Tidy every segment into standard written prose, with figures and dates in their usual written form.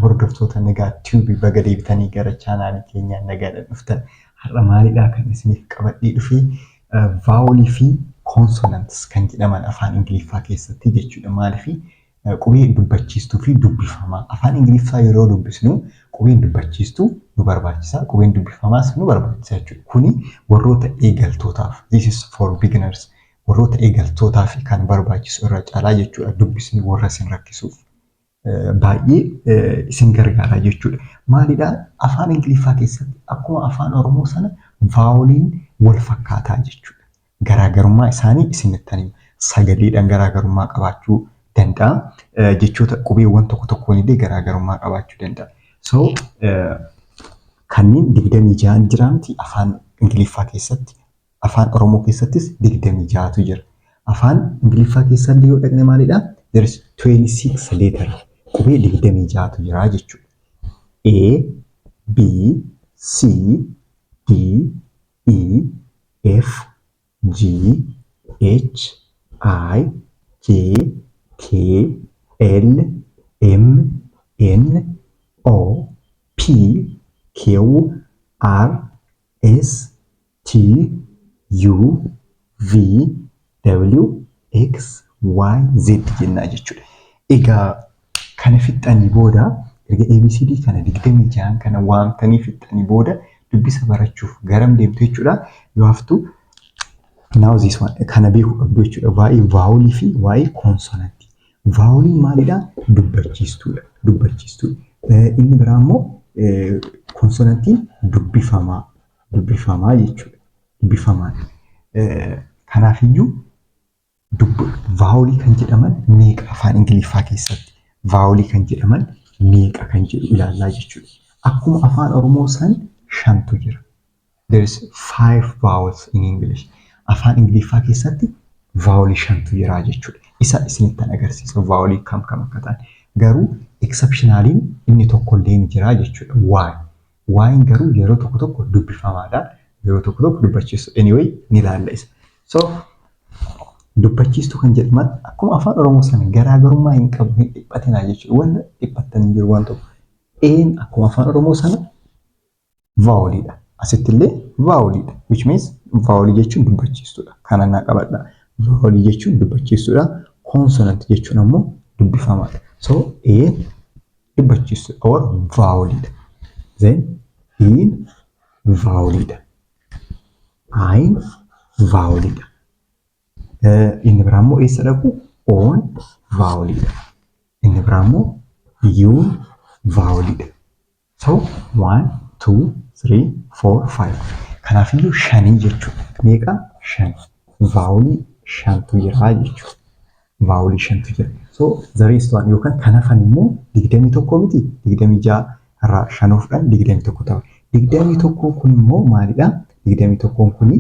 Hordoftoota nagaa tiibii baga deebitanii gara chaanaalii keenyaa nagaadhaan dhuftan. Har'a maalidhaa kan isiniif qabadhee dhufe vaawolii fi koonsonantis kan jedhaman afaan Ingiliffaa keessatti jechuudha. Maaliif qubee dubbachiistuu fi dubbifamaa. Afaan Ingiliffaa yeroo dubbisnu qubeen dubbachiistuu nu barbaachisa, qubeen dubbifamaas nu barbaachisa jechuudha. Kuni warroota eegaltootaaf, this is for beginners, warroota eegaltootaaf kan barbaachisu irra caalaa jechuudha. Dubbisni warra isin rakkisuuf. Baay'ee isin gargaara jechuudha. Maalidhaa afaan Ingiliffaa keessatti akkuma afaan Oromoo sana vaawoliin wal fakkaataa jechuudha. Garaagarummaa isaanii isinitti hima. Sagaleedhaan garaagarummaa qabaachuu danda'a. Jechoota qubeewwan tokko tokkoon illee garaagarummaa qabaachuu danda'a. So kanneen 26 jiraanti afaan Ingiliffaa keessatti, afaan Oromoo keessattis 26tu jira. Afaan Ingiliffaa keessatti yoo dhaqne maalidhaa? There is 26 letter. Qubee 26tu jira jechuudha. A, B, C, D, E, F, G, H, I, J, K, L, M, N, O, P, Q, R, S, T, U, V, W, X, Y, Z jennaa jechuudha. Egaa kana fixanii booda erga ABCD kana 26 kana waamtanii fixanii booda dubbisa barachuuf garam deemtu jechuudha. You have to now this one kana beekuu qabdu jechuudha. Waa'ee vaawolii fi waa'ee koonsonantii. Vaawoliin maalidhaa? Dubbachiistuudha. Dubbachiistuu. Inni biraa immoo koonsonantiin dubbifamaa. Dubbifamaa jechuudha. Dubbifamaa. Kanaafiyyuu vaawolii kan jedhaman meeqa afaan Ingiliffaa keessatti? Vaawolii kan jedhaman meeqa kan jedhu ilaallaa jechuudha. Akkuma afaan Oromoo san 5tu jira. There is 5 vowels in English. Afaan Ingiliffaa keessatti vaawolii 5tu jira jechuudha. Isa isinittan agarsiisa vaawolii kam akka ta'an. Garuu exceptionaliin inni tokkollee ni jira jechuudha. Why? Why'n garuu yeroo tokko tokko dubbifamaadha. Yeroo tokko tokko dubbachiisu. Anyway ni ilaalla isa. So dubbachiistuu kan jedhaman akkuma afaan Oromoo sana garaagarummaa hin qabu, hin dhiphatinaa jechuudha. Wanta dhiphatan hin jiru waan tokko. Een akkuma afaan Oromoo sana vaawoliidha. Asitti illee vaawoliidha. Which means vaawolii jechuun dubbachiistuudha. Kana naa qabadha. Vaawolii jechuun dubbachiistuudha. Koonsonantii jechuun ammoo dubbifamaadha. So een dubbachiistuudha or vaawoliidha. Then een vaawoliidha. Ayin vaawoliidha. Inni biraa immoo eessa dhaqu? Oon vaawoliidha. Inni biraa immoo yuun vaawoliidha. So 1, 2, 3, 4, 5. Kanaafiyyuu 5 jechuudha. Meeqa? 5. Vaawolii 5tu jira jechuudha. Vaawolii 5tu jira. So the rest one yookaan kan hafan immoo 21 miti? 26 irraa 5 fudhan 21 ta'a. 21 kun immoo maalidhaa? 21 kuni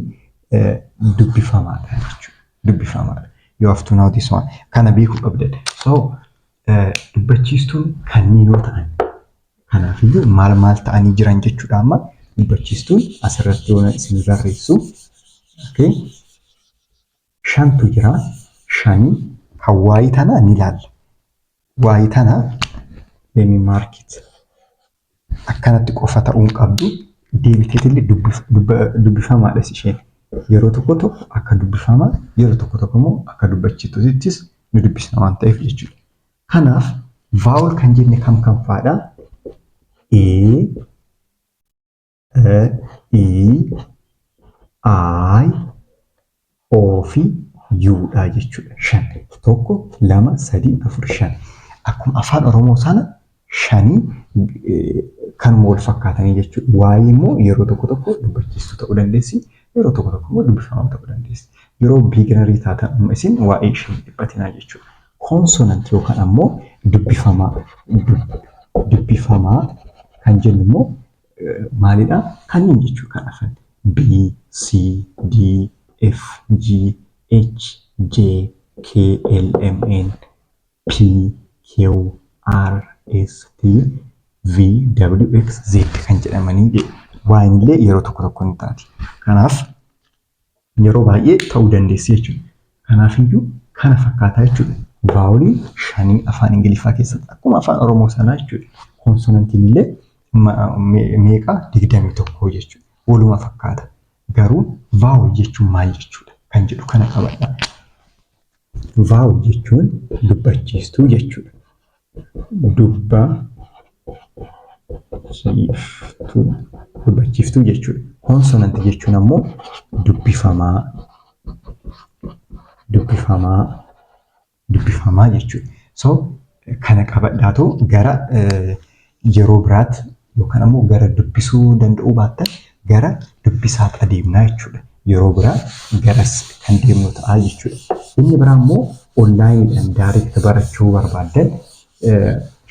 dubbifamaadha jechuudha. Dubbifamaadha. You have to know this one. Kana beekuu qabdan. So dubbachiistuun kanneen yoo ta'an kanaafiyyuu maal ta'anii jiran jechuudha. Amma dubbachiistuun asirratti yoo isin barreessu. Okay. 5tu jira. 5 kan waa'ee tanaa ni ilaalla. Waa'ee tanaa let me mark it. Akkanatti qofa ta'uu qabdu deebiteetillee dubbifamaadha isheen. Yeroo tokko tokko akka dubbifamaa, yeroo tokko tokko immoo akka dubbachiistuuttis nu dubbisna waan ta'eef jechuudha. Kanaaf vaawol kan jenne kam fa'aadha? E, I, O fi U'dha jechuudha. 5. 1, 2, 3, 4, 5. Akkuma afaan Oromoo sana 5 kanuma wal fakkaatanii jechuudha. Waa'ee immoo yeroo tokko tokko dubbachiistuu ta'uu dandeessi. Yeroo tokko tokko immoo dubbifamaa ta'uu dandeessi. Yeroo biiginarii taatan isin waa'ee ishee dhiphatinaa jechuudha. Koonsonantii yookaan ammoo dubbifamaa. Dubbifamaa kan jennu immoo maalidhaa? Kanneen jechuudha kan hafan. B, C, D, F, G, H, J, K, L, M, N, P, Q, R, S, T, V, W, X, Z kan jedhamanii waan illee yeroo tokko tokko ni taati. Kanaaf yeroo baay'ee ta'uu dandeessi jechuudha. Kanaafiyyuu kana fakkaataa jechuudha. Vaawolii 5 afaan Ingiliffaa keessatti akkuma afaan Oromoo sanaa jechuudha. Konsonantiin illee meeqa 21 jechuudha. Waluma fakkaata. Garuu vaawul jechuun maal jechuudha kan jedhu kana qabadha. Vaawul jechuun dubbachiistuu jechuudha. Dubbachiiftuu jechuudha. Konsonanti jechuun ammoo dubbifamaa jechuudha. So kana qabadhaatu gara yeroo biraatti yookaan ammoo gara dubbisuu danda'uu baattan gara dubbisaatti adeemnaa jechuudha. Yeroo biraa garas kan deemnu ta'a jechuudha. Inni biraa immoo onlaayiniidhaan daayirekt barachuu barbaaddan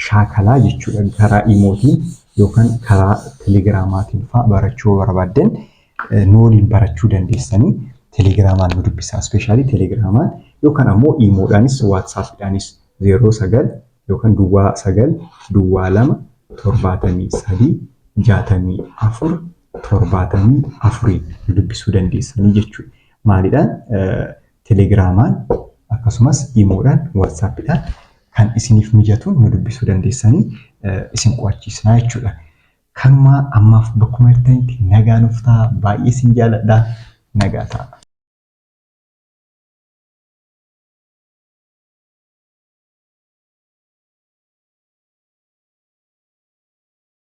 shaakalaa jechuudha. Karaa iimootiin yookaan karaa telegiraamaatiin fa'aa barachuu barbaaddan nu waliin barachuu dandeessanii telegiraamaan nu dubbisaa. Ispeeshaalii telegiraamaan yookaan ammoo iimoodhaanis waatsaappiidhaanis 09 yookaan 9 2 73 64 74 dubbisuu dandeessanii jechuudha. Maaliidhaan telegiraamaan akkasumas iimoodhaan waatsaappiidhaan kan isiniif mijatu nu dubbisuu dandeessanii isin qo'achiisnaa jechuudha. Kanuma ammaaf bakkuma jirtanitti nagaa nuuf ta'a. Baay'ee isin jaalladha. Nagaa ta'a.